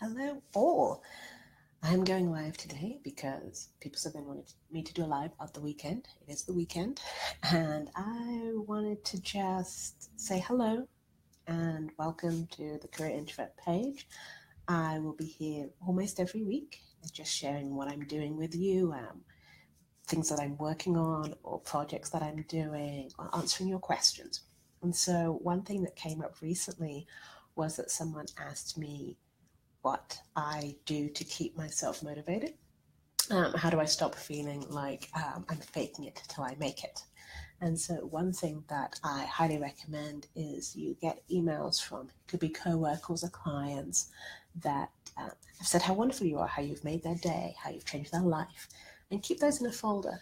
Hello, all. I'm going live today because people said they wanted me to do a live at the weekend. It is the weekend, and I wanted to just say hello and welcome to the Career Introvert page. I will be here almost every week, just sharing what I'm doing with you, things that I'm working on, or projects that I'm doing, or answering your questions. And so, one thing that came up recently was that someone asked me what I do to keep myself motivated. How do I stop feeling like I'm faking it till I make it? And so, one thing that I highly recommend is you get emails from, it could be co-workers or clients that have said how wonderful you are, how you've made their day, how you've changed their life, and keep those in a folder.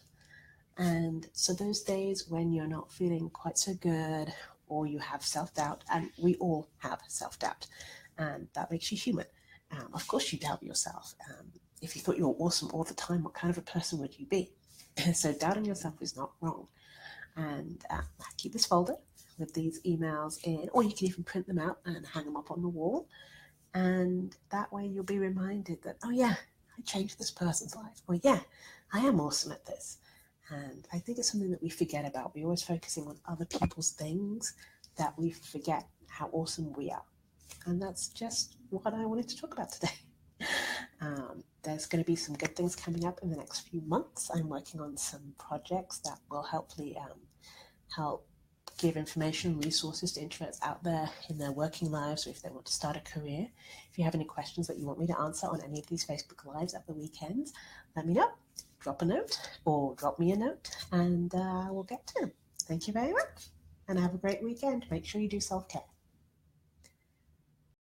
And so, those days when you're not feeling quite so good or you have self doubt, and we all have self doubt, and that makes you human. Of course, you doubt yourself. If you thought you were awesome all the time, what kind of a person would you be? So, doubting yourself is not wrong. And keep this folder with these emails in, or you can even print them out and hang them up on the wall. And that way, you'll be reminded that, oh, yeah, I changed this person's life. Or, yeah, I am awesome at this. And I think it's something that we forget about. We're always focusing on other people's things that we forget how awesome we are. And that's just what I wanted to talk about today. There's going to be some good things coming up in the next few months. I'm working on some projects that will hopefully help give information and resources to introverts out there in their working lives, or if they want to start a career. If you have any questions that you want me to answer on any of these Facebook Lives at the weekends, let me know. Drop a note or drop me a note and we'll get to them. Thank you very much and have a great weekend. Make sure you do self-care.